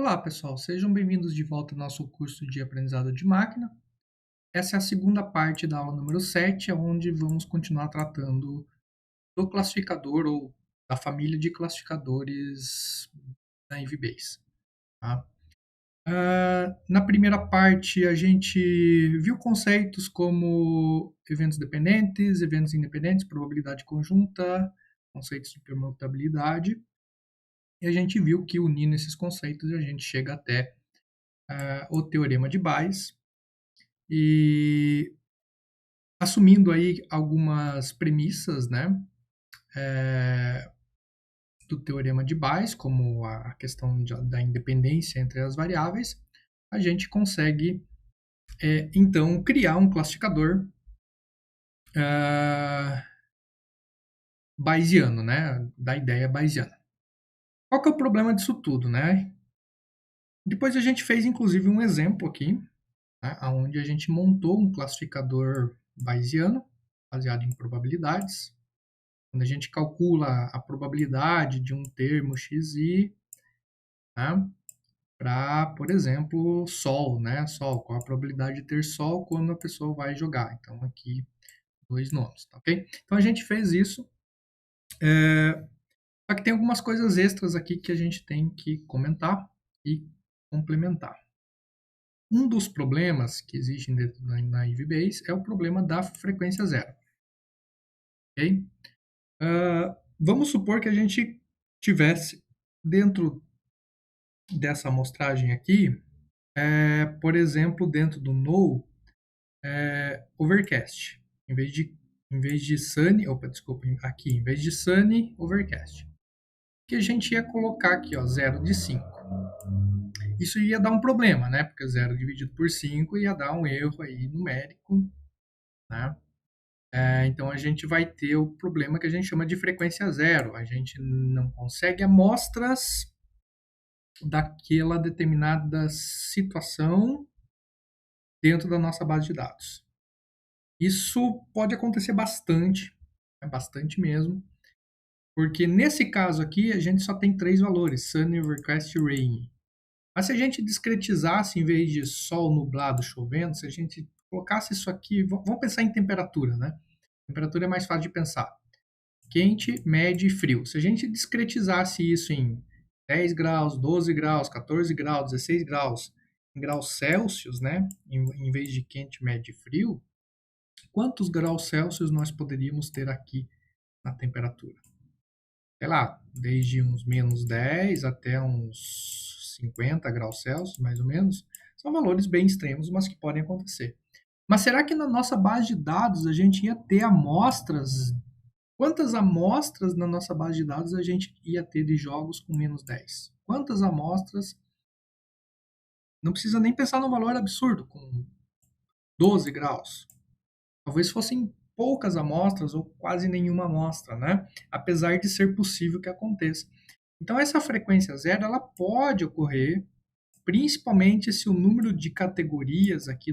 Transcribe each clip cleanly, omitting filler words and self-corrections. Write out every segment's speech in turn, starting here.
Olá, pessoal, sejam bem-vindos de volta ao nosso curso de aprendizado de máquina. Essa é a segunda parte da aula número 7, onde vamos continuar tratando do classificador ou da família de classificadores da InVBase. Tá? Na primeira parte, a gente viu conceitos como eventos dependentes, eventos independentes, probabilidade conjunta, conceitos de permutabilidade, e a gente viu que unindo esses conceitos a gente chega até o teorema de Bayes, e assumindo aí algumas premissas, né, do teorema de Bayes, como a questão da independência entre as variáveis, a gente consegue, então, criar um classificador bayesiano, né, da ideia bayesiana. Qual que é o problema disso tudo, né? Depois a gente fez, inclusive, um exemplo aqui, né, onde a gente montou um classificador bayesiano, baseado em probabilidades. Quando a gente calcula a probabilidade de um termo xi, né, para, por exemplo, sol, né? Sol, qual a probabilidade de ter sol quando a pessoa vai jogar? Então, aqui, dois nomes, tá ok? Então, a gente fez isso. Só que tem algumas coisas extras aqui que a gente tem que comentar e complementar. Um dos problemas que existem dentro da IVBase é o problema da frequência zero. Ok? Vamos supor que a gente tivesse dentro dessa amostragem aqui, por exemplo, dentro do no overcast, em vez de sunny, desculpa, aqui, em vez de sunny, overcast. Que a gente ia colocar aqui, ó, 0 de 5. Isso ia dar um problema, né? Porque 0 dividido por 5 ia dar um erro aí numérico, né? Então a gente vai ter o problema que a gente chama de frequência zero. A gente não consegue amostras daquela determinada situação dentro da nossa base de dados. Isso pode acontecer bastante, bastante mesmo, porque nesse caso aqui a gente só tem três valores, sunny, overcast e rainy. Mas se a gente discretizasse, em vez de sol, nublado, chovendo, se a gente colocasse isso aqui, vamos pensar em temperatura, né? Temperatura é mais fácil de pensar. Quente, médio e frio. Se a gente discretizasse isso em 10 graus, 12 graus, 14 graus, 16 graus, em graus Celsius, né? Em vez de quente, médio e frio, quantos graus Celsius nós poderíamos ter aqui na temperatura? Sei lá, desde uns menos 10 até uns 50 graus Celsius, mais ou menos. São valores bem extremos, mas que podem acontecer. Mas será que na nossa base de dados a gente ia ter amostras? Quantas amostras na nossa base de dados a gente ia ter de jogos com menos 10? Quantas amostras? Não precisa nem pensar num valor absurdo, com 12 graus. Talvez fossem poucas amostras ou quase nenhuma amostra, né? Apesar de ser possível que aconteça. Então, essa frequência zero ela pode ocorrer, principalmente se o número de categorias aqui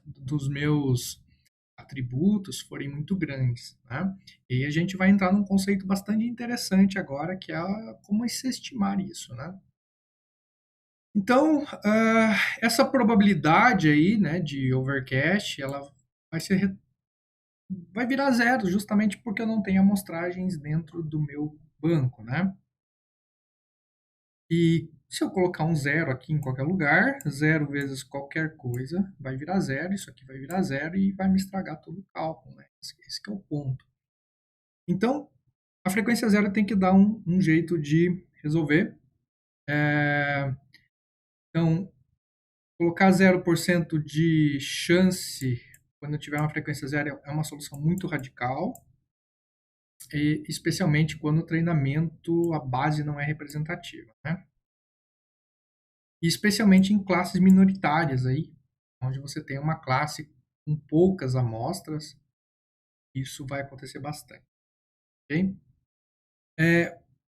dos meus atributos forem muito grandes. Né? E aí a gente vai entrar num conceito bastante interessante agora, que é como se estimar isso. Né? Então, essa probabilidade aí, né, de overcast, ela vai virar zero, justamente porque eu não tenho amostragens dentro do meu banco, né? E se eu colocar um zero aqui em qualquer lugar, zero vezes qualquer coisa vai virar zero, isso aqui vai virar zero e vai me estragar todo o cálculo, né? Esse que é o ponto. Então, a frequência zero tem que dar um jeito de resolver. Então, colocar 0% de chance quando eu tiver uma frequência zero é uma solução muito radical, e especialmente quando o treinamento, a base não é representativa, né? E especialmente em classes minoritárias aí, onde você tem uma classe com poucas amostras, isso vai acontecer bastante, ok?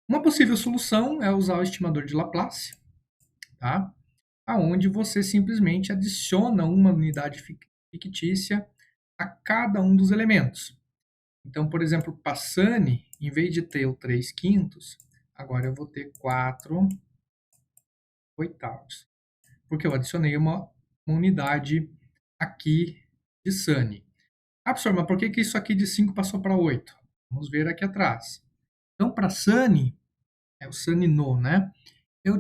Uma possível solução é usar o estimador de Laplace, tá? Aonde você simplesmente adiciona uma unidade fictícia a cada um dos elementos. Então, por exemplo, Passani, em vez de ter o 3 quintos, agora eu vou ter 4 oitavos. Porque eu adicionei uma unidade aqui de Sunny. Ah, professor, mas por que isso aqui de 5 passou para 8? Vamos ver aqui atrás. Então, para Sunny, é o Sunny no, né? Eu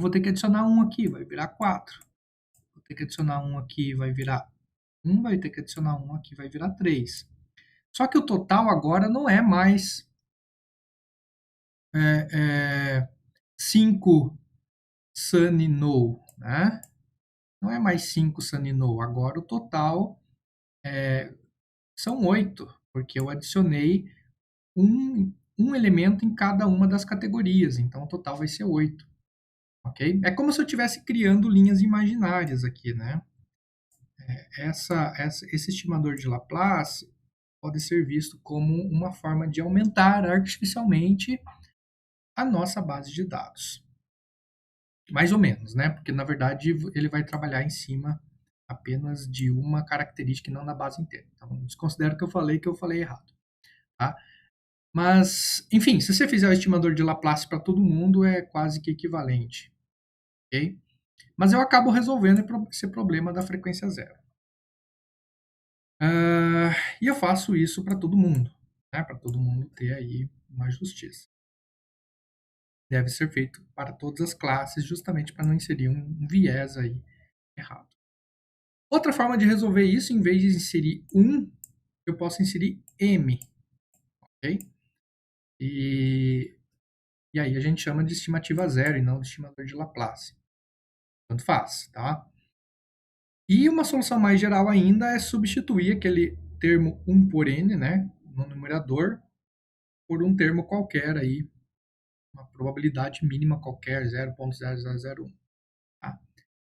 vou ter que adicionar um aqui, vai virar 4. Vou ter que adicionar um aqui, vai virar 1. Vai ter que adicionar um aqui, vai virar 3. Só que o total agora não é mais 5 Sunny no, né? Não é mais 5 Sunny no. Agora o total são 8, porque eu adicionei um elemento em cada uma das categorias. Então o total vai ser 8. Ok? É como se eu estivesse criando linhas imaginárias aqui, né? Esse estimador de Laplace pode ser visto como uma forma de aumentar artificialmente a nossa base de dados. Mais ou menos, né? Porque, na verdade, ele vai trabalhar em cima apenas de uma característica e não da base inteira. Então, desconsidero que eu falei errado. Tá? Mas, enfim, se você fizer o estimador de Laplace para todo mundo, é quase que equivalente. Ok? Mas eu acabo resolvendo esse problema da frequência zero. E eu faço isso para todo mundo, né? Para todo mundo ter aí uma justiça. Deve ser feito para todas as classes, justamente para não inserir um viés aí errado. Outra forma de resolver isso, em vez de inserir 1, eu posso inserir m, ok? E aí a gente chama de estimativa zero e não de estimador de Laplace. Tanto faz, tá? E uma solução mais geral ainda é substituir aquele termo 1 por n, né, no numerador, por um termo qualquer aí, uma probabilidade mínima qualquer, 0.0001. Tá?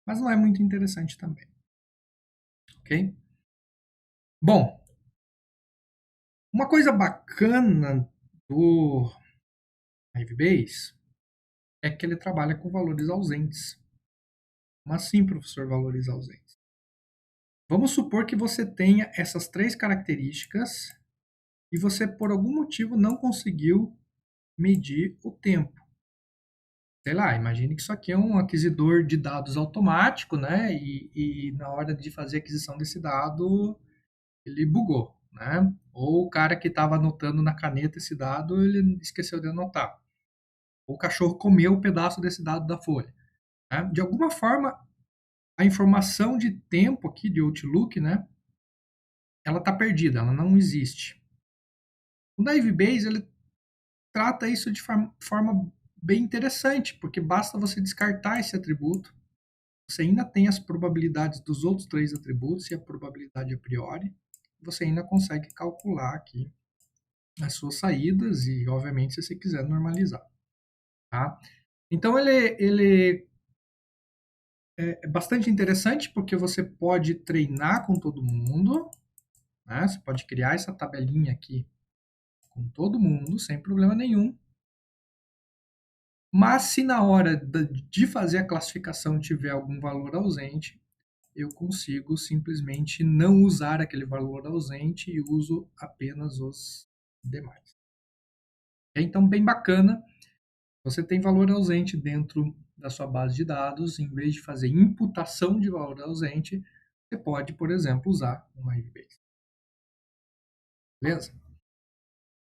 Mas não é muito interessante também. Ok? Bom, uma coisa bacana do IVBase é que ele trabalha com valores ausentes. Como assim, professor, valores ausentes? Vamos supor que você tenha essas 3 características e você, por algum motivo, não conseguiu medir o tempo. Sei lá, imagine que isso aqui é um aquisitor de dados automático, né? E na hora de fazer a aquisição desse dado, ele bugou, né? Ou o cara que estava anotando na caneta esse dado, ele esqueceu de anotar. Ou o cachorro comeu um pedaço desse dado da folha. Né? De alguma forma, a informação de tempo aqui de Outlook, né? Ela está perdida, ela não existe. O Naive ele trata isso de forma bem interessante, porque basta você descartar esse atributo, você ainda tem as probabilidades dos outros 3 atributos e a probabilidade a priori, você ainda consegue calcular aqui as suas saídas e, obviamente, se você quiser normalizar. Tá? Então, ele é bastante interessante porque você pode treinar com todo mundo, né? Você pode criar essa tabelinha aqui com todo mundo, sem problema nenhum. Mas se na hora de fazer a classificação tiver algum valor ausente, eu consigo simplesmente não usar aquele valor ausente e uso apenas os demais. Então, bem bacana, você tem valor ausente dentro da sua base de dados, em vez de fazer imputação de valor ausente, você pode, por exemplo, usar uma IVBase. Beleza?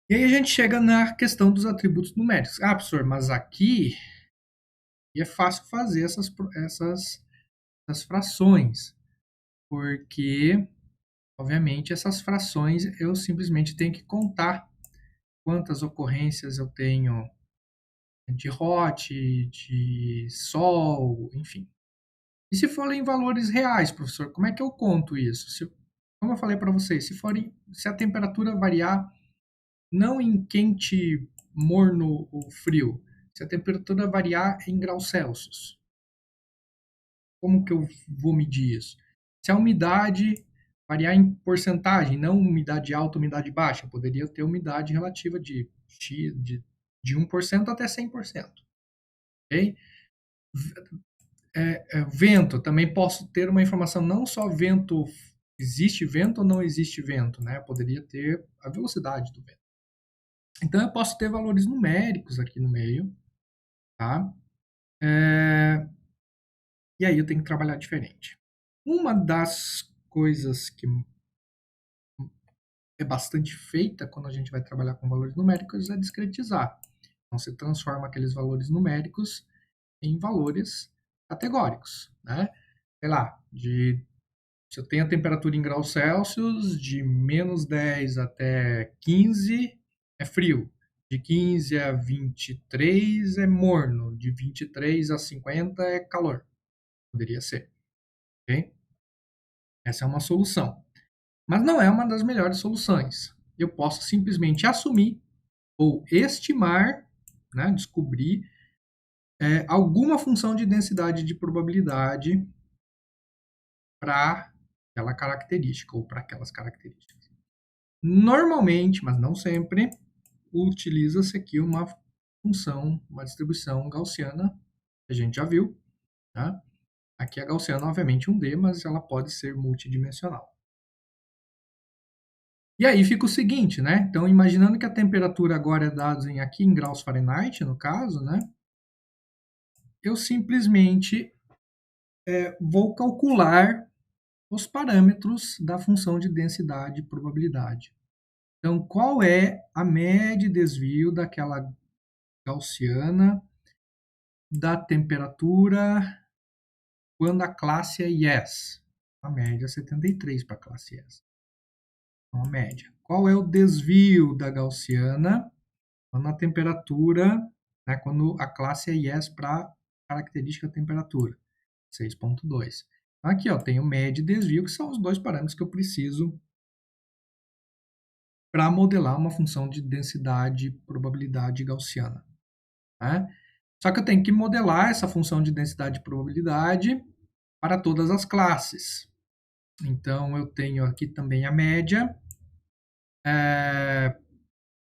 E aí a gente chega na questão dos atributos numéricos. Ah, professor, mas aqui é fácil fazer essas frações, porque, obviamente, essas frações eu simplesmente tenho que contar quantas ocorrências eu tenho de hot, de sol, enfim. E se forem valores reais, professor, como é que eu conto isso? Como eu falei para vocês, se a temperatura variar não em quente, morno ou frio, se a temperatura variar em graus Celsius, como que eu vou medir isso? Se a umidade variar em porcentagem, não umidade alta, umidade baixa, eu poderia ter umidade relativa de 1% até 100%. Okay? Vento, também posso ter uma informação, não só vento, existe vento ou não existe vento, né? Eu poderia ter a velocidade do vento. Então, eu posso ter valores numéricos aqui no meio, tá? e aí eu tenho que trabalhar diferente. Uma das coisas que é bastante feita quando a gente vai trabalhar com valores numéricos é discretizar. Então, você transforma aqueles valores numéricos em valores categóricos, né? Sei lá, se eu tenho a temperatura em graus Celsius, de -10 até 15 é frio, de 15 a 23 é morno, de 23 a 50 é calor. Poderia ser, ok? Essa é uma solução. Mas não é uma das melhores soluções. Eu posso simplesmente assumir ou estimar, né, descobrir alguma função de densidade de probabilidade para aquela característica ou para aquelas características. Normalmente, mas não sempre, utiliza-se aqui uma função, uma distribuição gaussiana, que a gente já viu. Tá? Aqui a gaussiana, obviamente, 1D, mas ela pode ser multidimensional. E aí fica o seguinte, né? Então, imaginando que a temperatura agora é dada aqui em graus Fahrenheit, no caso, né? Eu simplesmente vou calcular os parâmetros da função de densidade e probabilidade. Então, qual é a média de desvio daquela gaussiana da temperatura quando a classe é Yes? A média é 73 para a classe Yes. Então, a média. Qual é o desvio da gaussiana quando a temperatura, né, quando a classe é Yes para a característica temperatura? 6,2. Então, aqui, ó, tem o média e desvio, que são os dois parâmetros que eu preciso para modelar uma função de densidade e probabilidade gaussiana. Né? Só que eu tenho que modelar essa função de densidade e probabilidade para todas as classes. Então, eu tenho aqui também a média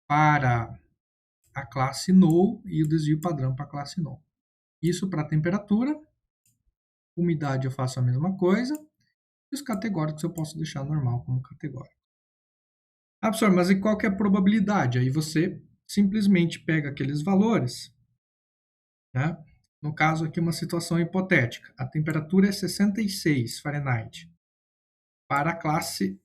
para a classe null e o desvio padrão para a classe null. Isso para a temperatura. Umidade eu faço a mesma coisa. E os categóricos eu posso deixar normal como categórico. Ah, professor, mas e qual que é a probabilidade? Aí você simplesmente pega aqueles valores, né? No caso aqui, uma situação hipotética. A temperatura é 66 Fahrenheit. Para a classe,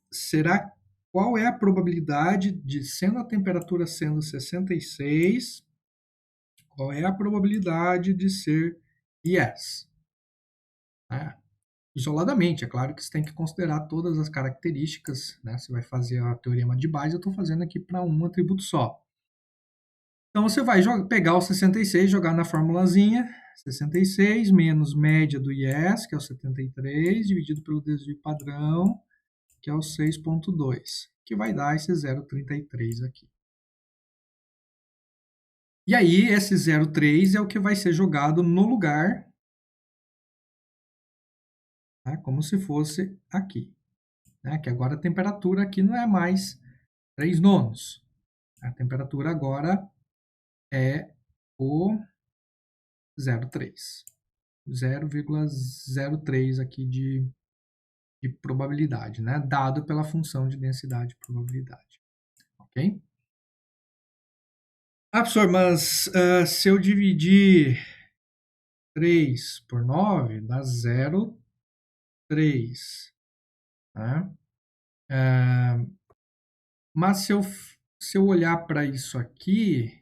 qual é a probabilidade de, sendo a temperatura sendo 66, qual é a probabilidade de ser Yes? Isoladamente, é claro que você tem que considerar todas as características, né? Você vai fazer a teorema de Bayes, eu estou fazendo aqui para um atributo só. Então, você vai pegar o 66, jogar na formulazinha, 66 menos média do Yes, que é o 73, dividido pelo desvio padrão, que é o 6,2, que vai dar esse 0,33 aqui. E aí, esse 0,3 é o que vai ser jogado no lugar, né, como se fosse aqui. Né, que agora a temperatura aqui não é mais 3 nonos. A temperatura agora é o 0,3. 0,03 aqui de probabilidade, né? Dado pela função de densidade e probabilidade. Ok? Ah, professor, mas se eu dividir 3 por 9, dá 0,3. Né? Mas se eu olhar para isso aqui,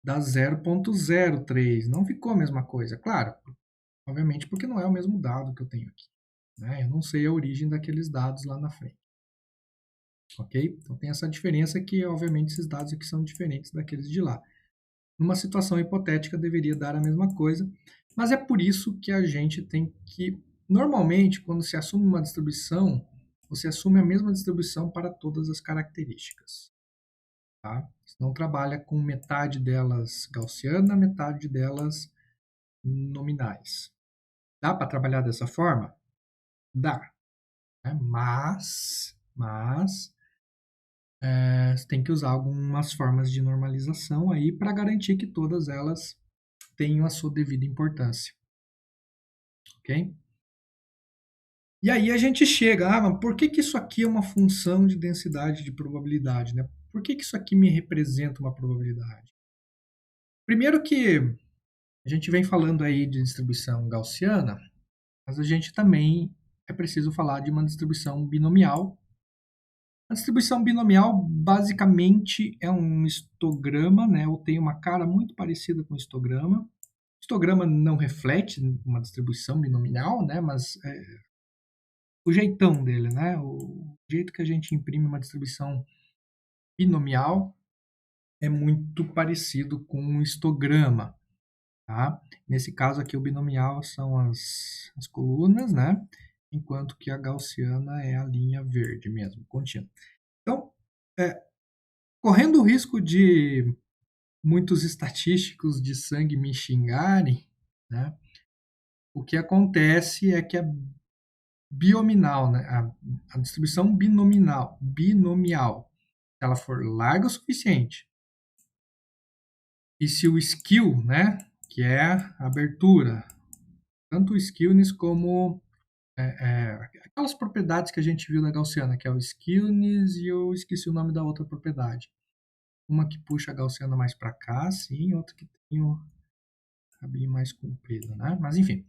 dá 0,03. Não ficou a mesma coisa. Claro, obviamente porque não é o mesmo dado que eu tenho aqui. Né? Eu não sei a origem daqueles dados lá na frente. Ok? Então tem essa diferença que, obviamente, esses dados aqui são diferentes daqueles de lá. Numa situação hipotética, deveria dar a mesma coisa, mas é por isso que a gente tem que, normalmente, quando se assume uma distribuição, você assume a mesma distribuição para todas as características. Tá? Você não trabalha com metade delas gaussiana, metade delas nominais. Dá para trabalhar dessa forma? Dá. Né? Mas você tem que usar algumas formas de normalização aí para garantir que todas elas tenham a sua devida importância. Ok? E aí a gente chega, mas por que isso aqui é uma função de densidade de probabilidade? Né? Por que isso aqui me representa uma probabilidade? Primeiro que A gente vem falando aí de distribuição gaussiana, mas a gente também é preciso falar de uma distribuição binomial. A distribuição binomial basicamente é um histograma, né? Ou tem uma cara muito parecida com histograma. O histograma não reflete uma distribuição binomial, né? Mas o jeitão dele, né? O jeito que a gente imprime uma distribuição binomial é muito parecido com um histograma, tá? Nesse caso aqui, o binomial são as colunas, né? Enquanto que a gaussiana é a linha verde mesmo, contínua. Então, correndo o risco de muitos estatísticos de sangue me xingarem, né? O que acontece é que a biominal, né? A distribuição binomial, se ela for larga o suficiente, e se o skew, né? Que é a abertura, tanto o skewness como aquelas propriedades que a gente viu na gaussiana, que é o skewness e eu esqueci o nome da outra propriedade. Uma que puxa a gaussiana mais para cá, sim, outra que tem o rabinho mais comprido, né? Mas enfim.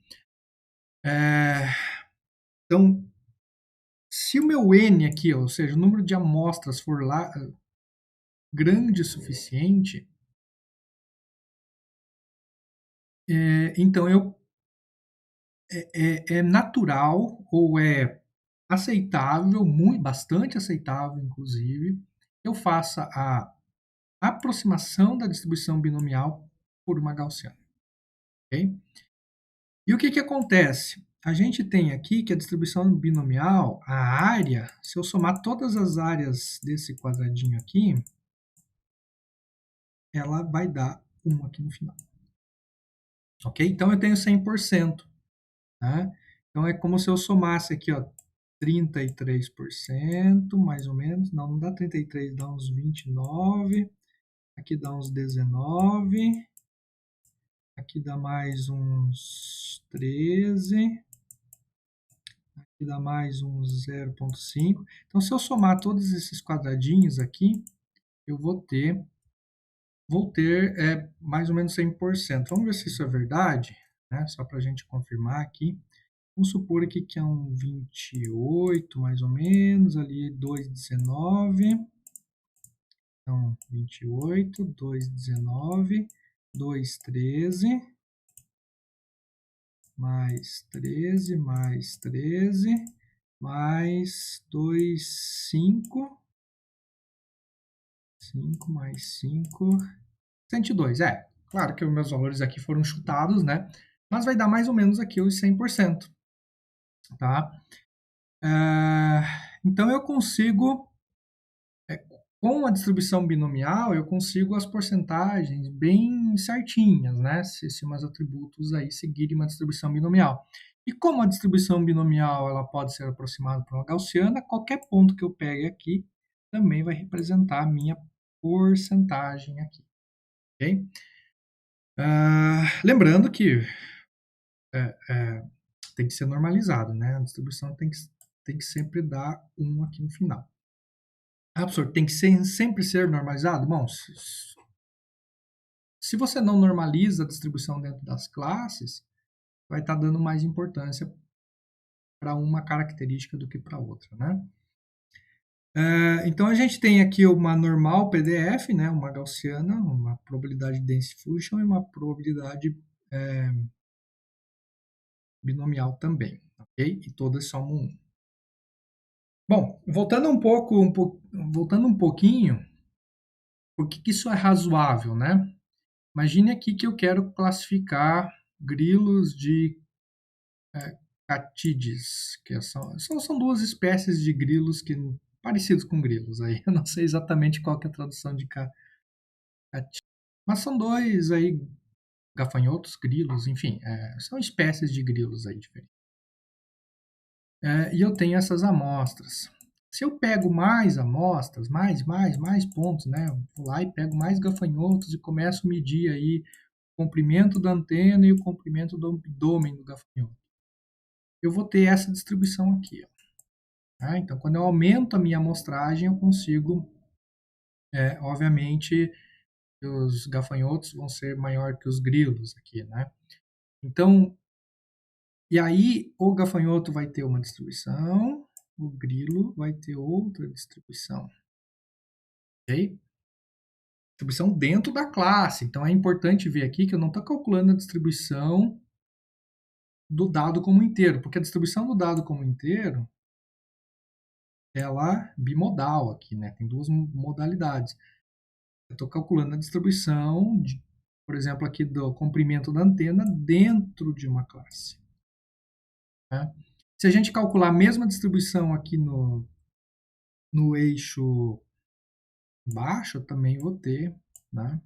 Então, se o meu n aqui, ou seja, o número de amostras for lá grande o suficiente, então é natural ou é aceitável, muito, bastante aceitável, inclusive, eu faça a aproximação da distribuição binomial por uma gaussiana. Okay? E o que acontece? A gente tem aqui que a distribuição binomial, a área, se eu somar todas as áreas desse quadradinho aqui, ela vai dar 1 aqui no final. Ok? Então eu tenho 100%. Né? Então é como se eu somasse aqui, ó, 33%, mais ou menos. Não dá 33, dá uns 29. Aqui dá uns 19. Aqui dá mais uns 13. Aqui dá mais uns 0,5. Então, se eu somar todos esses quadradinhos aqui, eu vou ter mais ou menos 100%. Vamos ver se isso é verdade, né? Só para a gente confirmar aqui. Vamos supor aqui que é um 28, mais ou menos, ali 2,19. Então, 28, 2,19, 2,13, mais 13, mais 13, mais 2,5, 5 mais 5, 102. Claro que os meus valores aqui foram chutados, né? Mas vai dar mais ou menos aqui os 100%, tá? Então, eu consigo, com a distribuição binomial, eu consigo as porcentagens bem certinhas, né? Se meus atributos aí seguirem uma distribuição binomial. E como a distribuição binomial ela pode ser aproximada por uma gaussiana, qualquer ponto que eu pegue aqui também vai representar a minha porcentagem aqui. Ok? Lembrando que tem que ser normalizado, né? A distribuição tem que sempre dar 1 aqui no final. Professor, tem que sempre ser normalizado? Bom, se você não normaliza a distribuição dentro das classes, vai estar dando mais importância para uma característica do que para outra, né? Então, a gente tem aqui uma normal PDF, né, uma gaussiana, uma probabilidade de density function e uma probabilidade binomial também, ok? E todas somam 1. Bom, voltando um pouquinho, por que isso é razoável, né? Imagine aqui que eu quero classificar grilos de catídeos, que são duas espécies de grilos parecidos com grilos. Aí. Eu não sei exatamente qual que é a tradução de catídeos, mas são dois aí, gafanhotos, grilos, enfim, são espécies de grilos aí diferentes. E eu tenho essas amostras. Se eu pego mais amostras, mais pontos, né? Eu vou lá e pego mais gafanhotos e começo a medir aí o comprimento da antena e o comprimento do abdômen do gafanhoto. Eu vou ter essa distribuição aqui. Ó. Tá? Então, quando eu aumento a minha amostragem, eu consigo, obviamente, os gafanhotos vão ser maior que os grilos aqui, né? Então, e aí o gafanhoto vai ter uma distribuição, o grilo vai ter outra distribuição, ok? Distribuição dentro da classe. Então é importante ver aqui que eu não estou calculando a distribuição do dado como inteiro, porque a distribuição do dado como inteiro ela é bimodal aqui, né? Tem duas modalidades. Eu estou calculando a distribuição, por exemplo, aqui do comprimento da antena dentro de uma classe. Né? Se a gente calcular a mesma distribuição aqui no eixo baixo, eu também vou ter, né,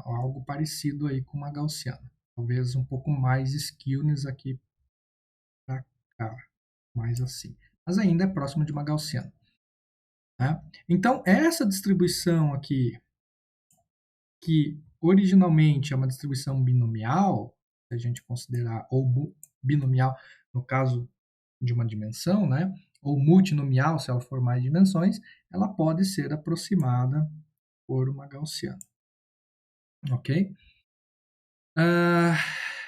algo parecido aí com uma gaussiana. Talvez um pouco mais skewness aqui para cá, mais assim. Mas ainda é próximo de uma gaussiana. Né? Então, essa distribuição aqui, que originalmente é uma distribuição binomial, se a gente considerar, ou binomial no caso de uma dimensão, né? Ou multinomial, se ela for mais dimensões, ela pode ser aproximada por uma gaussiana. Ok?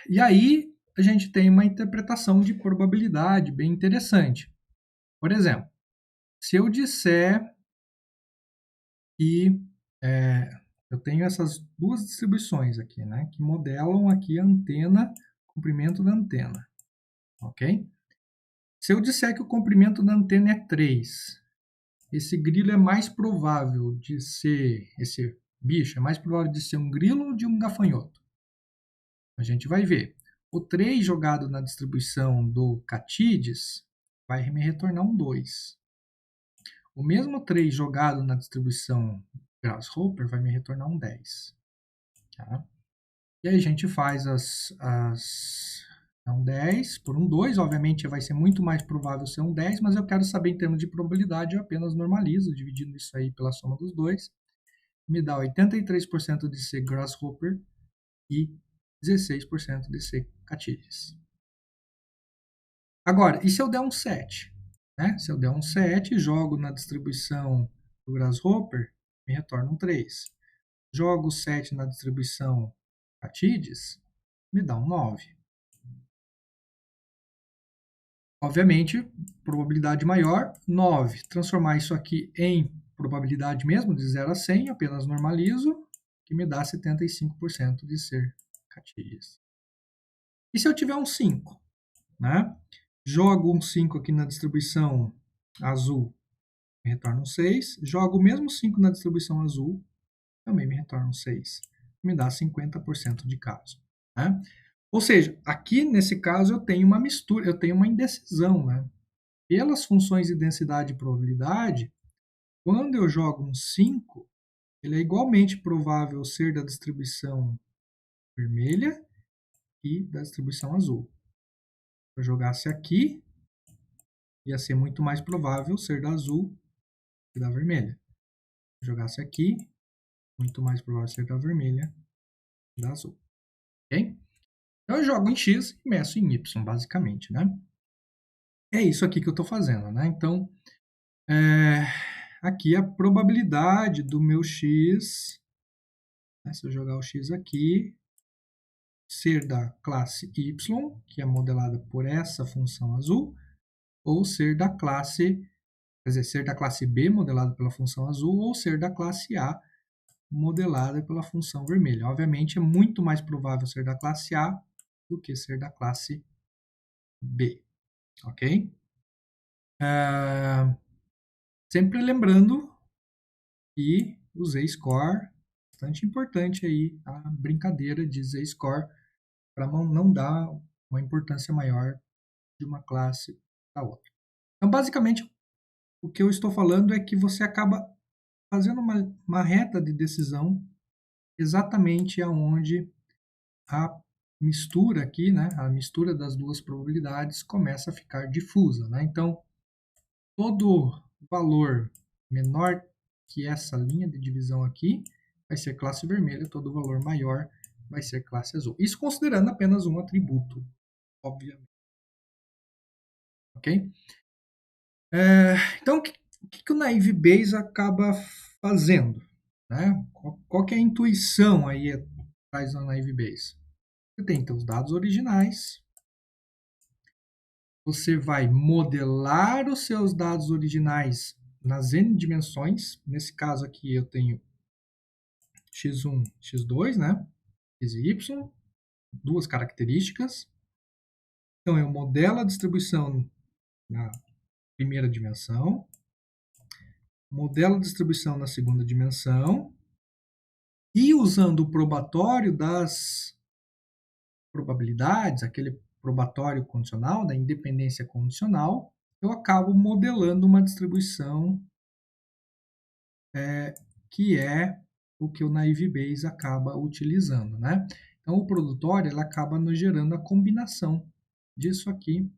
E aí a gente tem uma interpretação de probabilidade bem interessante. Por exemplo, se eu disser que eu tenho essas duas distribuições aqui, né, que modelam aqui a antena, comprimento da antena, ok? Se eu disser que o comprimento da antena é 3, esse grilo é mais provável de ser, esse bicho é mais provável de ser um grilo ou de um gafanhoto? A gente vai ver. O 3 jogado na distribuição do Catides vai me retornar um 2. O mesmo 3 jogado na distribuição Grasshopper vai me retornar um 10. Tá? E aí a gente faz um 10 por um 2, obviamente vai ser muito mais provável ser um 10, mas eu quero saber em termos de probabilidade, eu apenas normalizo, dividindo isso aí pela soma dos dois. Me dá 83% de ser Grasshopper e 16% de ser Catides. Agora, e se eu der um 7? Né? Se eu der um 7, jogo na distribuição do Grasshopper, me retorna um 3. Jogo o 7 na distribuição Catides, me dá um 9. Obviamente, probabilidade maior, 9. Transformar isso aqui em probabilidade mesmo, de 0 a 100, apenas normalizo, que me dá 75% de ser Catides. E se eu tiver um 5? Né? Jogo um 5 aqui na distribuição azul, me retorna um 6. Jogo o mesmo 5 na distribuição azul, também me retorna um 6. Me dá 50% de caso. Né? Ou seja, aqui nesse caso eu tenho uma mistura, eu tenho uma indecisão. Né? Pelas funções de densidade e probabilidade, quando eu jogo um 5, ele é igualmente provável ser da distribuição vermelha e da distribuição azul. Se eu jogasse aqui, ia ser muito mais provável ser da azul que da vermelha. Se eu jogasse aqui, muito mais provável ser da vermelha que da azul. Ok? Então eu jogo em x e meço em y, basicamente, né? É isso aqui que eu estou fazendo, né? Então, aqui a probabilidade do meu x, né, se eu jogar o x aqui, ser da classe y, que é modelada por essa função azul, ou ser da classe, quer dizer, ser da classe B, modelada pela função azul, ou ser da classe A, modelada pela função vermelha. Obviamente, é muito mais provável ser da classe A do que ser da classe B, ok? Sempre lembrando que o z-score, bastante importante aí, a brincadeira de z-score, para não dar uma importância maior de uma classe da outra. Então, basicamente, o que eu estou falando é que você acaba fazendo uma reta de decisão exatamente aonde a mistura aqui, né, a mistura das duas probabilidades começa a ficar difusa. Né? Então, todo valor menor que essa linha de divisão aqui vai ser classe vermelha, todo valor maior vai ser classe azul. Isso considerando apenas um atributo, obviamente. Ok? Então, o que o Naive Bayes acaba fazendo? né? Qual que é a intuição aí atrás da Naive Bayes? Você tem seus dados originais, você vai modelar os seus dados originais nas n dimensões. Nesse caso aqui eu tenho x1, x2, né? X e y, duas características. Então eu modelo a distribuição na primeira dimensão, modelo a distribuição na segunda dimensão, e usando o probatório das probabilidades, aquele probatório condicional, da independência condicional, eu acabo modelando uma distribuição que é o que o Naive Bayes acaba utilizando, né? Então, o produtório ele acaba nos gerando a combinação disso aqui,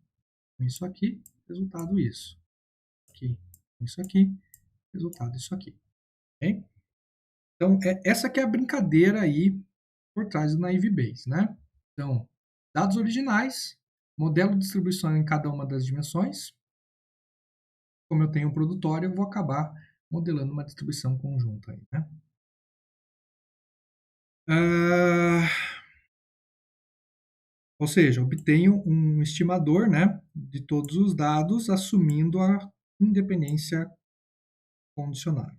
isso aqui, resultado isso. Aqui, isso aqui, resultado isso aqui. Okay? Então, essa que é a brincadeira aí por trás do Naive Bayes, né? Então, dados originais, modelo de distribuição em cada uma das dimensões. Como eu tenho um produtório, eu vou acabar modelando uma distribuição conjunta aí, né? Ou seja, obtenho um estimador, né, de todos os dados, assumindo a independência condicional.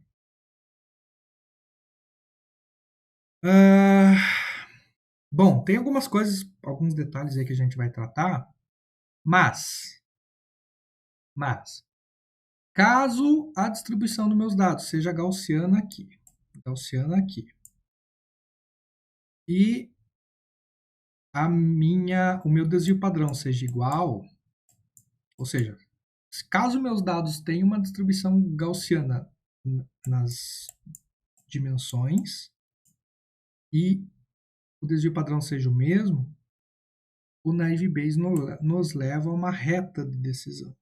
Ah, bom, tem algumas coisas, alguns detalhes aí que a gente vai tratar, mas caso a distribuição dos meus dados seja gaussiana aqui, e o meu desvio padrão seja igual, ou seja, caso meus dados tenham uma distribuição gaussiana nas dimensões e o desvio padrão seja o mesmo, o Naive Bayes nos leva a uma reta de decisão.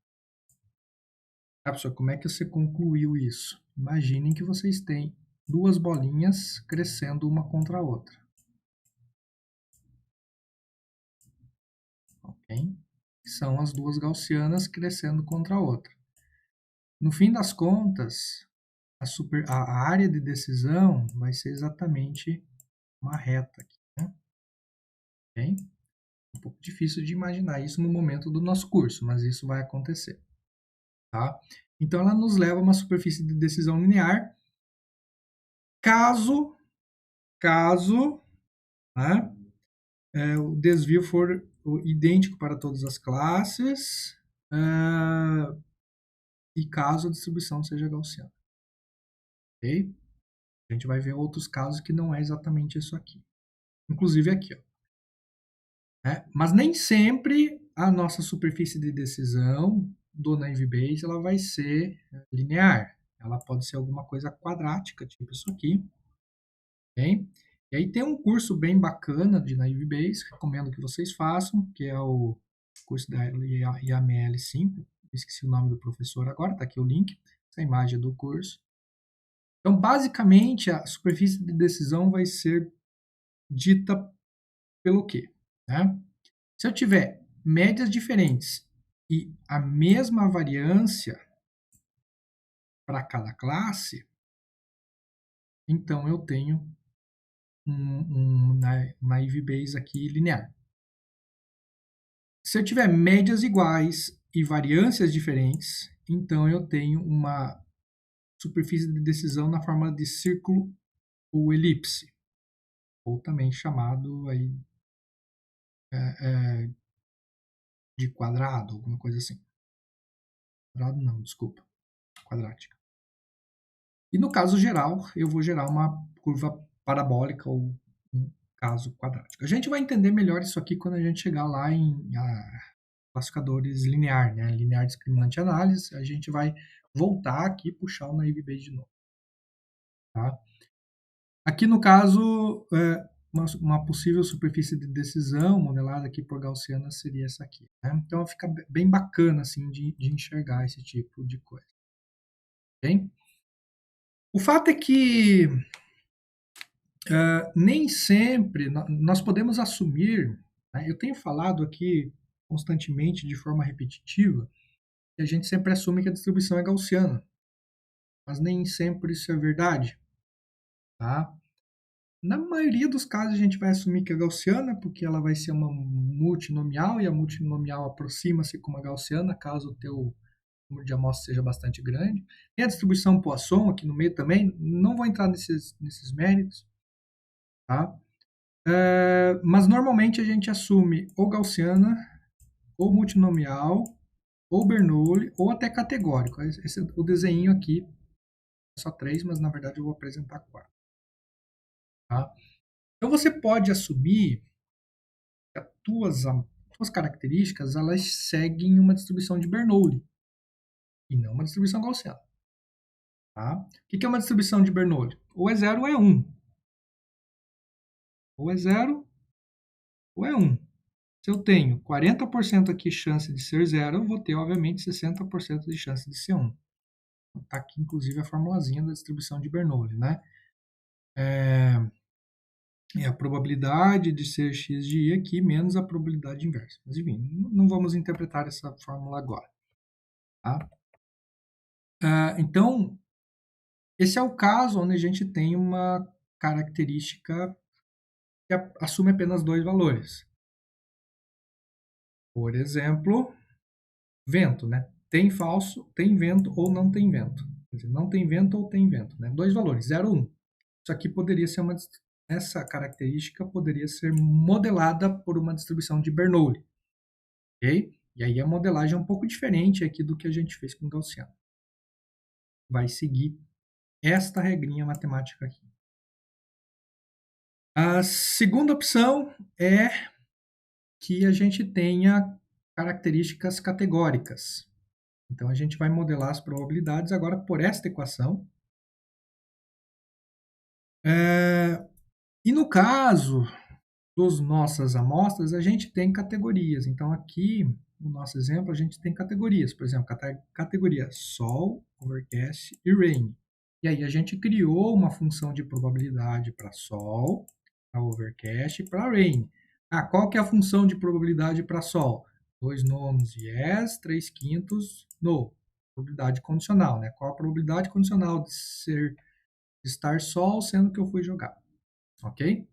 Ah, pessoal, como é que você concluiu isso? Imaginem que vocês têm duas bolinhas crescendo uma contra a outra. Ok? São as duas gaussianas crescendo contra a outra. No fim das contas, a área de decisão vai ser exatamente uma reta aqui, né? Ok? Um pouco difícil de imaginar isso no momento do nosso curso, mas isso vai acontecer. Tá? Então, ela nos leva a uma superfície de decisão linear caso, né, o desvio for idêntico para todas as classes e caso a distribuição seja gaussiana. Ok? A gente vai ver outros casos que não é exatamente isso aqui. Inclusive aqui. Ó. Mas nem sempre a nossa superfície de decisão do Naive Bayes ela vai ser linear. Ela pode ser alguma coisa quadrática, tipo isso aqui. Okay? E aí tem um curso bem bacana de Naive Bayes, recomendo que vocês façam, que é o curso da IAML5. Esqueci o nome do professor agora, está aqui o link, essa imagem do curso. Então, basicamente, a superfície de decisão vai ser dita pelo quê? Né? Se eu tiver médias diferentes e a mesma variância para cada classe, então eu tenho um Naive Bayes aqui linear. Se eu tiver médias iguais e variâncias diferentes, então eu tenho uma superfície de decisão na forma de círculo ou elipse, ou também chamado aí, de quadrado, alguma coisa assim. Quadrado não, desculpa, quadrática. E no caso geral, eu vou gerar uma curva parabólica ou um caso quadrático. A gente vai entender melhor isso aqui quando a gente chegar lá em classificadores linear, né? Linear discriminante análise. A gente vai voltar aqui e puxar o Naive Bayes de novo. Tá? Aqui no caso, uma possível superfície de decisão modelada aqui por gaussiana seria essa aqui. Né? Então fica bem bacana assim, de enxergar esse tipo de coisa. Okay? O fato é que nem sempre nós podemos assumir, né? Eu tenho falado aqui constantemente, de forma repetitiva, que a gente sempre assume que a distribuição é gaussiana, mas nem sempre isso é verdade. tá? Na maioria dos casos, a gente vai assumir que é gaussiana, porque ela vai ser uma multinomial, e a multinomial aproxima-se com uma gaussiana, caso o teu número de amostras seja bastante grande. Tem a distribuição Poisson aqui no meio também, não vou entrar nesses méritos, tá? Mas normalmente a gente assume ou gaussiana, ou multinomial, ou Bernoulli, ou até categórico. O desenho aqui é só 3, mas na verdade eu vou apresentar 4. Tá? Então você pode assumir que as tuas características elas seguem uma distribuição de Bernoulli e não uma distribuição gaussiana. Tá? O que é uma distribuição de Bernoulli? Ou é 0 ou é 1. Ou é 0 ou é 1. Se eu tenho 40% aqui chance de ser 0, eu vou ter, obviamente, 60% de chance de ser 1. Está aqui, inclusive, a formulazinha da distribuição de Bernoulli, né? É a probabilidade de ser x de i aqui menos a probabilidade inversa. Mas, enfim, não vamos interpretar essa fórmula agora. Tá? Então, esse é o caso onde a gente tem uma característica que assume apenas dois valores. Por exemplo, vento, né? Tem falso, tem vento ou não tem vento. Quer dizer, não tem vento ou tem vento, né? Dois valores, 0 ou 1. Isso aqui poderia ser essa característica poderia ser modelada por uma distribuição de Bernoulli, ok? E aí a modelagem é um pouco diferente aqui do que a gente fez com o Gaussiano. Vai seguir esta regrinha matemática aqui. A segunda opção é que a gente tenha características categóricas. Então, a gente vai modelar as probabilidades agora por esta equação. E no caso das nossas amostras, a gente tem categorias. Então, aqui, no nosso exemplo, a gente tem categorias. Por exemplo, categoria Sol, Overcast e Rain. E aí, a gente criou uma função de probabilidade para Sol, para Overcast e para Rain. Qual que é a função de probabilidade para Sol? 2 nonos yes, 3 quintos no. Probabilidade condicional, né? Qual a probabilidade condicional de estar Sol, sendo que eu fui jogar? Ok?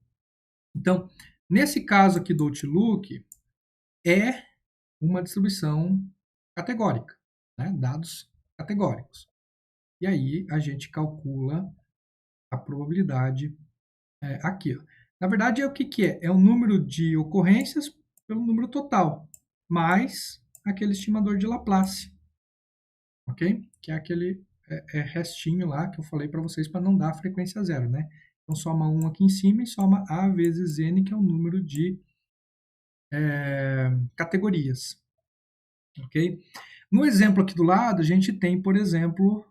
Então, nesse caso aqui do Outlook, é uma distribuição categórica, né? Dados categóricos. E aí a gente calcula a probabilidade aqui. Ó. Na verdade, é o que, que é? É o número de ocorrências pelo número total, mais aquele estimador de Laplace, ok? Que é aquele restinho lá que eu falei para vocês para não dar frequência zero, né? Então, soma 1 aqui em cima e soma A vezes N, que é o número de categorias, ok? No exemplo aqui do lado, a gente tem, por exemplo,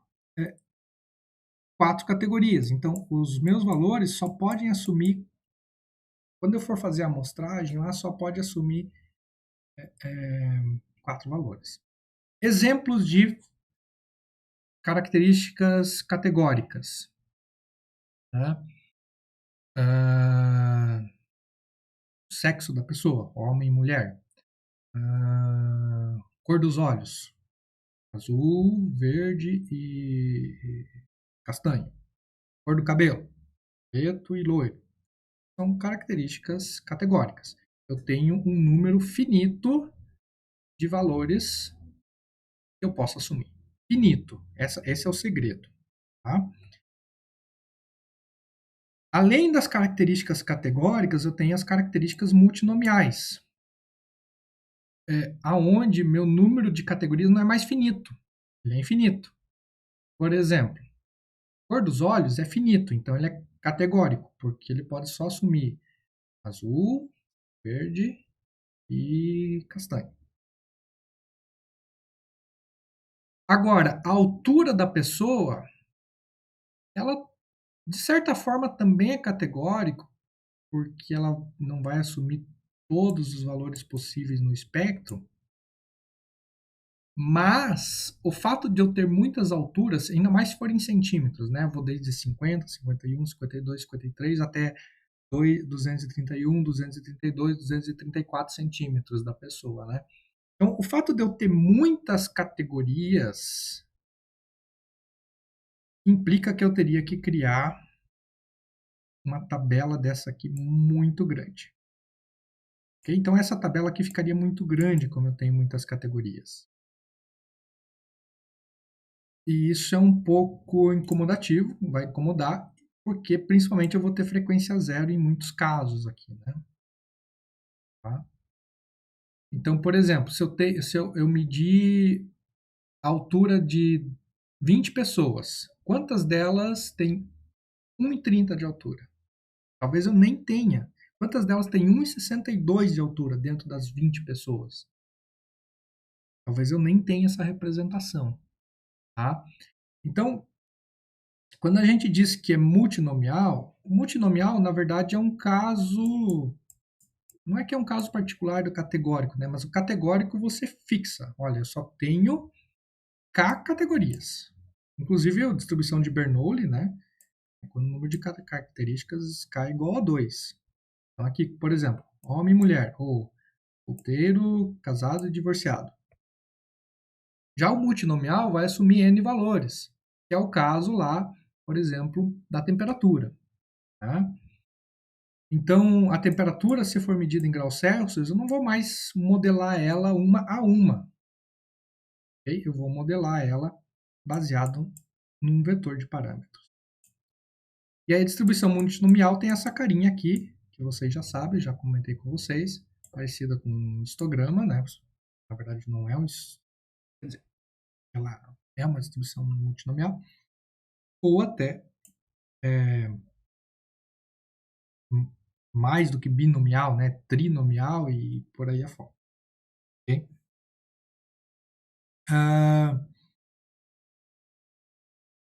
4 categorias. Então, os meus valores só podem assumir, quando eu for fazer a amostragem, lá só pode assumir 4 valores. Exemplos de características categóricas. Né? Sexo da pessoa, homem e mulher. Cor dos olhos, azul, verde e castanho. Cor do cabelo, preto e loiro. São características categóricas. Eu tenho um número finito de valores que eu posso assumir. Finito. Esse é o segredo. Tá? Além das características categóricas, eu tenho as características multinomiais, aonde meu número de categorias não é mais finito, ele é infinito. Por exemplo, cor dos olhos é finito, então ele é categórico, porque ele pode só assumir azul, verde e castanho. Agora, a altura da pessoa, ela de certa forma também é categórico, porque ela não vai assumir todos os valores possíveis no espectro, mas o fato de eu ter muitas alturas, ainda mais se for em centímetros, né? Eu vou desde 50, 51, 52, 53 até 231, 232, 234 centímetros da pessoa, né? Então, o fato de eu ter muitas categorias implica que eu teria que criar uma tabela dessa aqui muito grande. Okay? Então, essa tabela aqui ficaria muito grande, como eu tenho muitas categorias. E isso é um pouco incomodativo, vai incomodar, porque principalmente eu vou ter frequência zero em muitos casos aqui, né? Tá? Então, por exemplo, se eu medir a altura de 20 pessoas, quantas delas têm 1,30 de altura? Talvez eu nem tenha. Quantas delas têm 1,62 de altura dentro das 20 pessoas? Talvez eu nem tenha essa representação, tá? Então, quando a gente diz que é multinomial, o multinomial, na verdade, é um caso. Não é que é um caso particular do categórico, né? Mas o categórico você fixa. Olha, eu só tenho K categorias. Inclusive a distribuição de Bernoulli, né? É quando o número de características K é igual a 2. Então aqui, por exemplo, homem e mulher, ou solteiro, casado e divorciado. Já o multinomial vai assumir N valores, que é o caso lá, por exemplo, da temperatura. Tá? Então, a temperatura, se for medida em graus Celsius, eu não vou mais modelar ela uma a uma. Okay? Eu vou modelar ela baseado num vetor de parâmetros. E aí a distribuição multinomial tem essa carinha aqui, que vocês já sabem, já comentei com vocês, parecida com um histograma, né? Na verdade, não é um... Quer dizer, ela é uma distribuição multinomial, ou até mais do que binomial, né? Trinomial e por aí afora. Okay?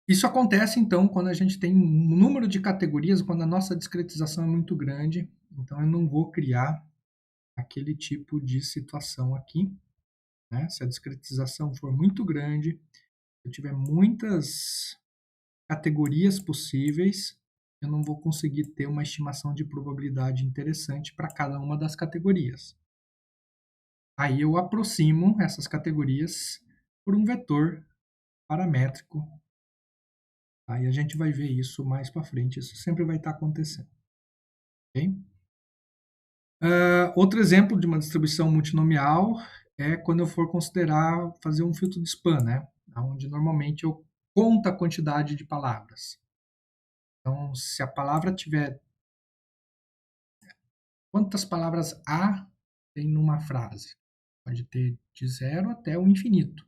Isso acontece, então, quando a gente tem um número de categorias, quando a nossa discretização é muito grande. Então, eu não vou criar aquele tipo de situação aqui. Né? Se a discretização for muito grande, se eu tiver muitas categorias possíveis, eu não vou conseguir ter uma estimação de probabilidade interessante para cada uma das categorias. Aí eu aproximo essas categorias por um vetor paramétrico. Aí a gente vai ver isso mais para frente, isso sempre vai estar acontecendo. Okay? Outro exemplo de uma distribuição multinomial é quando eu for considerar fazer um filtro de spam, né? Onde normalmente eu conto a quantidade de palavras. Então, se a palavra tiver... Quantas palavras A tem numa frase? Pode ter de 0 até o infinito.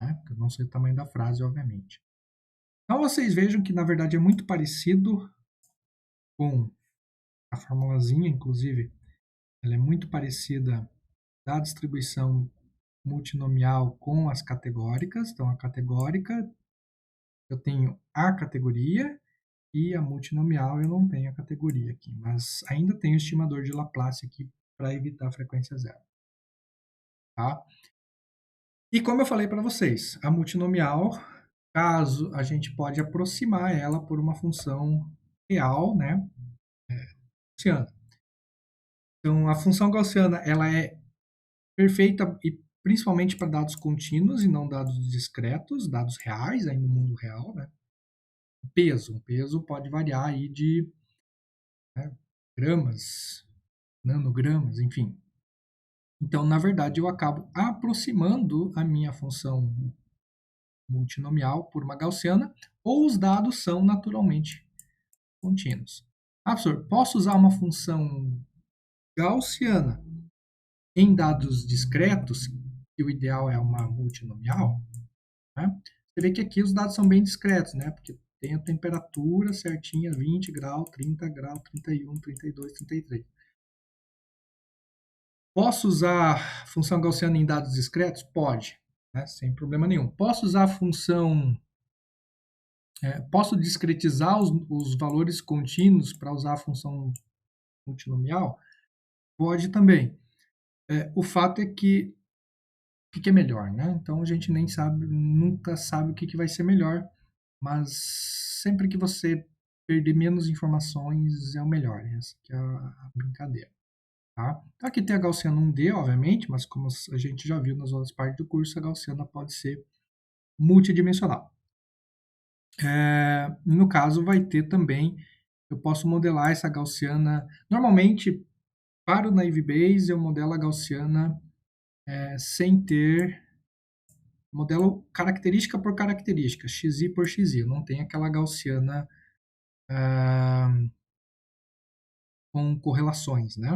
Né? Eu não sei o tamanho da frase, obviamente. Então, vocês vejam que, na verdade, é muito parecido com a formulazinha, inclusive, ela é muito parecida da distribuição multinomial com as categóricas. Então, a categórica, eu tenho a categoria, e a multinomial eu não tenho a categoria aqui, mas ainda tenho o estimador de Laplace aqui para evitar a frequência zero. Tá? E como eu falei para vocês, a multinomial, caso a gente pode aproximar ela por uma função real, né, gaussiana. Então, a função gaussiana ela é perfeita e principalmente para dados contínuos e não dados discretos, dados reais, aí no mundo real, né? O peso pode variar aí de, né, gramas, nanogramas, enfim. Então, na verdade, eu acabo aproximando a minha função multinomial por uma gaussiana, ou os dados são naturalmente contínuos. Ah, professor, posso usar uma função gaussiana em dados discretos, que o ideal é uma multinomial? Né? Você vê que aqui os dados são bem discretos, né? Porque tem a temperatura certinha, 20 graus, 30 graus, 31, 32, 33. Posso usar função gaussiana em dados discretos? Pode, né? Sem problema nenhum. Posso usar a função... posso discretizar os valores contínuos para usar a função multinomial? Pode também. O fato é que o que é melhor, né? Então a gente nem sabe, nunca sabe o que vai ser melhor, mas sempre que você perder menos informações é o melhor. Essa que é a brincadeira. Tá? Então aqui tem a gaussiana 1D, obviamente, mas como a gente já viu nas outras partes do curso, a gaussiana pode ser multidimensional. No caso, vai ter também eu posso modelar essa gaussiana. Normalmente, para o Naive Bayes, eu modelo a gaussiana sem ter. Modelo característica por característica, xi por xi. Não tem aquela gaussiana com correlações, né?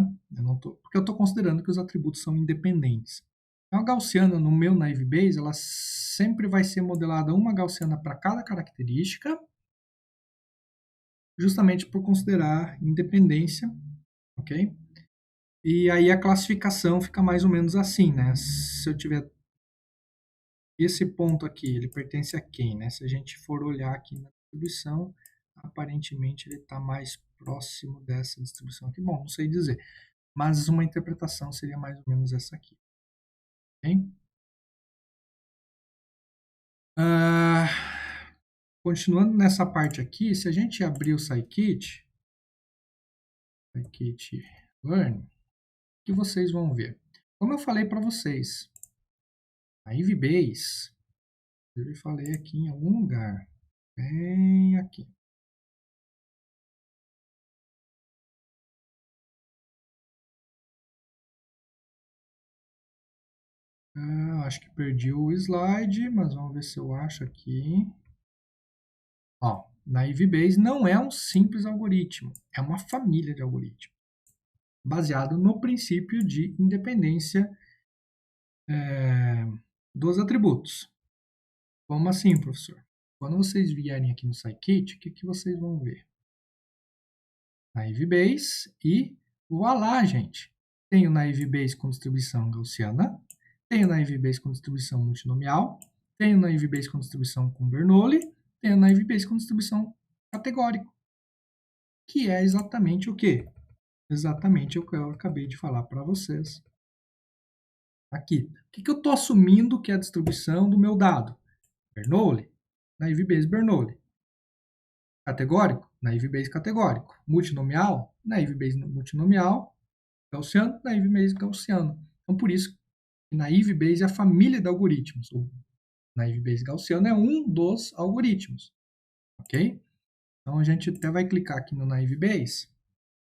Porque eu estou considerando que os atributos são independentes. Então, a gaussiana, no meu Naive Bayes, ela sempre vai ser modelada uma gaussiana para cada característica, justamente por considerar independência, ok? E aí a classificação fica mais ou menos assim, né? Se eu tiver esse ponto aqui, ele pertence a quem, né? Se a gente for olhar aqui na distribuição, aparentemente ele está mais próximo dessa distribuição aqui. Bom, não sei dizer, mas uma interpretação seria mais ou menos essa aqui. Okay? Continuando nessa parte aqui, se a gente abrir o Scikit Learn, o que vocês vão ver? Como eu falei para vocês, a IVBase, eu falei aqui em algum lugar, bem aqui. Acho que perdi o slide, mas vamos ver se eu acho aqui. Ó, Naive Bayes não é um simples algoritmo, é uma família de algoritmos, baseado no princípio de independência dos atributos. Como assim, professor? Quando vocês vierem aqui no Scikit, o que vocês vão ver? Naive Bayes e voilá, gente. Tem o Naive Bayes com distribuição gaussiana, tem o Naive Bayes com distribuição multinomial, tem o Naive Bayes com distribuição com Bernoulli, tem o Naive Bayes com distribuição categórico, que é exatamente o quê? Exatamente o que eu acabei de falar para vocês. Aqui. O que eu estou assumindo que é a distribuição do meu dado? Bernoulli, Naive Bayes Bernoulli. Categórico, Naive Bayes categórico. Multinomial, Naive Bayes multinomial. Gaussiano, Naive Bayes gaussiano. Então, por isso, Naive Bayes é a família de algoritmos. O Naive Bayes gaussiano é um dos algoritmos. Ok? Então, a gente até vai clicar aqui no Naive Bayes,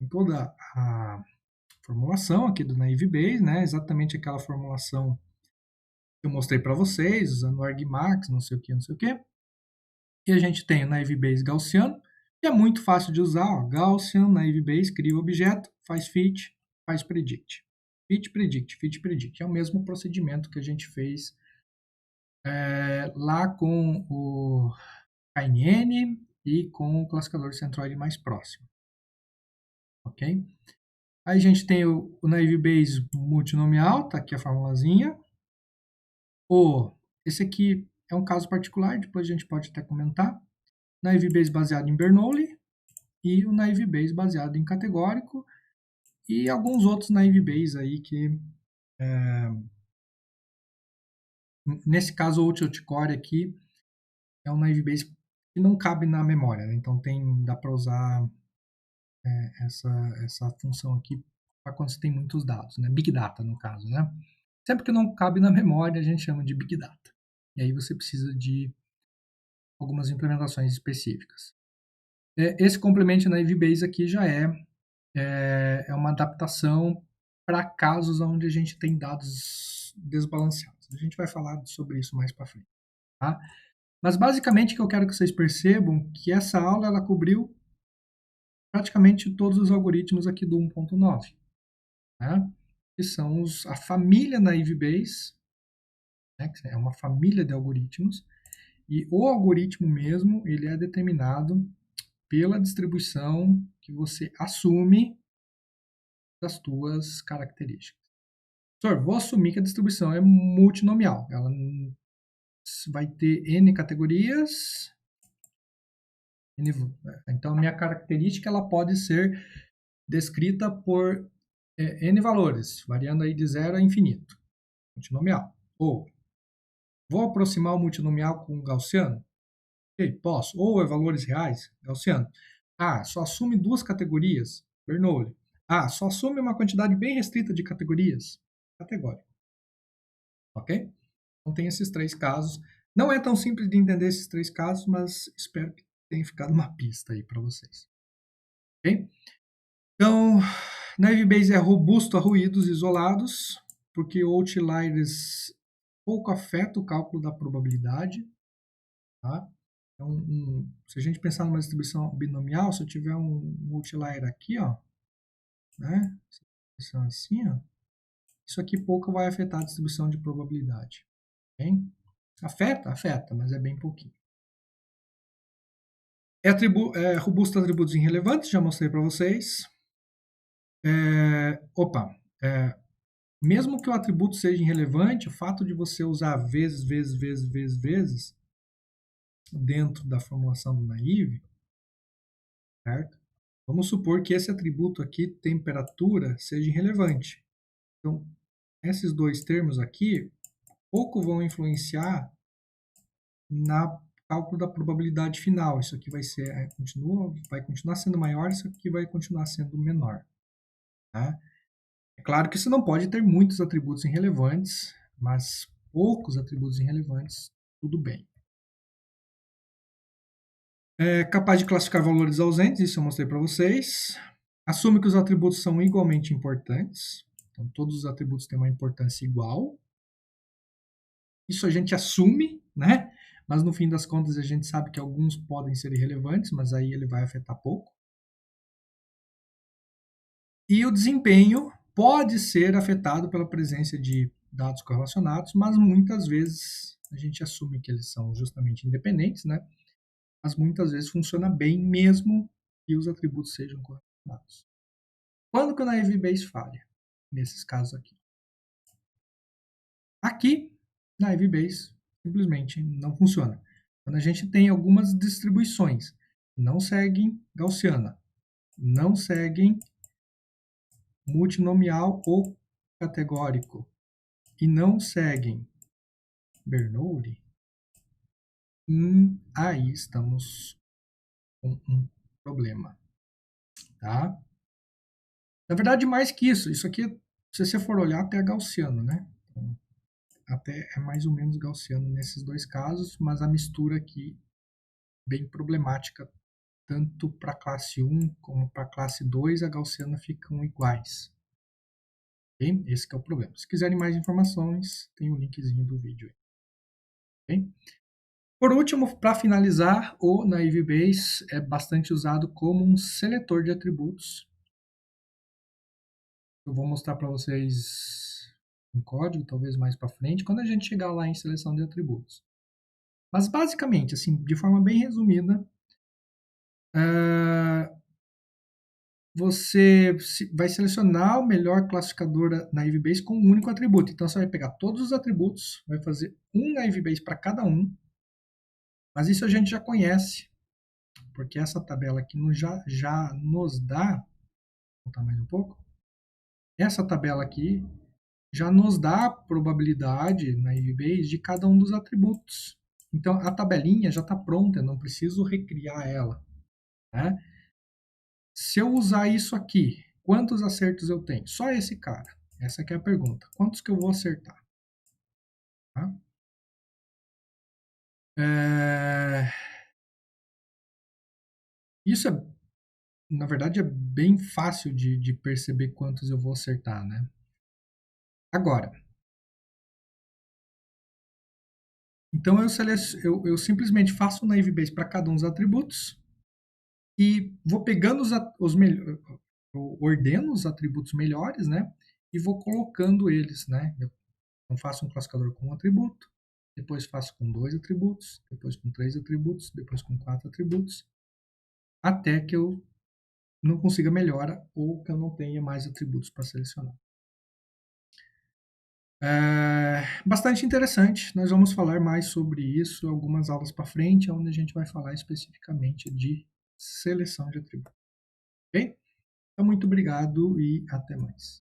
em toda a formulação aqui do Naive Bayes, né? Exatamente aquela formulação que eu mostrei para vocês, usando o argmax, não sei o que, não sei o que. E a gente tem o Naive Bayes gaussiano, que é muito fácil de usar. Ó, Gaussian, Naive Bayes, cria o objeto, faz fit, faz predict. Fit, predict, fit, predict. É o mesmo procedimento que a gente fez lá com o KNN e com o classificador centroide mais próximo. Ok? Aí a gente tem o Naive Bayes multinomial, tá aqui a formulazinha. Esse aqui é um caso particular, depois a gente pode até comentar. Naive Bayes baseado em Bernoulli e o Naive Bayes baseado em categórico e alguns outros Naive Bayes aí que nesse caso o Outcore aqui é um Naive Bayes que não cabe na memória, né? Então dá para usar essa função aqui para quando você tem muitos dados, né? Big Data no caso, né? Sempre que não cabe na memória a gente chama de Big Data. E aí você precisa de algumas implementações específicas. Esse complemento Naive Bayes aqui já é uma adaptação para casos onde a gente tem dados desbalanceados. A gente vai falar sobre isso mais para frente. Tá? Mas basicamente o que eu quero que vocês percebam que essa aula ela cobriu praticamente todos os algoritmos aqui do 1.9, né? Que são a família Naive Bayes, né? Que é uma família de algoritmos, e o algoritmo mesmo ele é determinado pela distribuição que você assume das tuas características. Professor, vou assumir que a distribuição é multinomial. Ela vai ter N categorias. Então, a minha característica ela pode ser descrita por N valores, variando aí de 0 a infinito. Multinomial. Ou, vou aproximar o multinomial com o gaussiano? Ok, posso. Ou é valores reais? Gaussiano. Só assume duas categorias? Bernoulli. Só assume uma quantidade bem restrita de categorias? Categórico. Ok? Então tem esses três casos. Não é tão simples de entender esses três casos, mas espero que tenha ficado uma pista aí para vocês. ok? Então, Naive Bayes é robusto a ruídos isolados, porque outliers pouco afeta o cálculo da probabilidade, tá? Então, se a gente pensar numa distribuição binomial, se eu tiver um outlier aqui, ó, né? Distribuição assim, ó, isso aqui pouco vai afetar a distribuição de probabilidade, ok? Afeta? Afeta, mas é bem pouquinho. É robusto a atributos irrelevantes, já mostrei para vocês. Opa, mesmo que o atributo seja irrelevante, o fato de você usar vezes dentro da formulação do naive, certo? Vamos supor que esse atributo aqui, temperatura, seja irrelevante. Então, esses dois termos aqui pouco vão influenciar na cálculo da probabilidade final. Isso aqui vai continuar sendo maior, isso aqui vai continuar sendo menor. Tá? É claro que você não pode ter muitos atributos irrelevantes, mas poucos atributos irrelevantes, tudo bem. É capaz de classificar valores ausentes, isso eu mostrei para vocês. Assume que os atributos são igualmente importantes. Então, todos os atributos têm uma importância igual. Isso a gente assume, né? Mas no fim das contas a gente sabe que alguns podem ser irrelevantes, mas aí ele vai afetar pouco. E o desempenho pode ser afetado pela presença de dados correlacionados, mas muitas vezes a gente assume que eles são justamente independentes, né? Mas muitas vezes funciona bem mesmo que os atributos sejam correlacionados. Quando que o naive Bayes falha? Nesses casos aqui. Aqui, naive Bayes simplesmente não funciona. Quando a gente tem algumas distribuições que não seguem Gaussiana, não seguem multinomial ou categórico e não seguem Bernoulli, aí estamos com um problema, tá? Na verdade, mais que isso aqui, se você for olhar, até é gaussiano, né? Então, até é mais ou menos gaussiano nesses dois casos, mas a mistura aqui bem problemática, tanto para a classe 1 como para a classe 2, a gaussiana ficam iguais. Okay? Esse que é o problema. Se quiserem mais informações, tem o linkzinho do vídeo aí. Okay? Por último, para finalizar, o Naive Bayes é bastante usado como um seletor de atributos. Eu vou mostrar para vocês um código, talvez mais para frente, quando a gente chegar lá em seleção de atributos. Mas basicamente, assim, de forma bem resumida, você vai selecionar o melhor classificador da Naive Bayes com um único atributo. Então você vai pegar todos os atributos, vai fazer um Naive Bayes para cada um. Mas isso a gente já conhece, porque essa tabela aqui já nos dá, vou voltar mais um pouco, essa tabela aqui já nos dá a probabilidade na Naive Bayes de cada um dos atributos. Então a tabelinha já está pronta, eu não preciso recriar ela. Né? Se eu usar isso aqui, quantos acertos eu tenho? Só esse cara. Essa aqui é a pergunta. Quantos que eu vou acertar? Tá? Isso, na verdade, é bem fácil de perceber quantos eu vou acertar, né? Agora, então eu simplesmente faço um naive Bayes para cada um dos atributos e vou pegando os melhores, ordeno os atributos melhores, né? E vou colocando eles, né? Então faço um classificador com um atributo, depois faço com 2 atributos, depois com 3 atributos, depois com 4 atributos, até que eu não consiga melhora ou que eu não tenha mais atributos para selecionar. Bastante interessante. Nós vamos falar mais sobre isso algumas aulas para frente, onde a gente vai falar especificamente de seleção de atributos. Ok? Então, muito obrigado e até mais.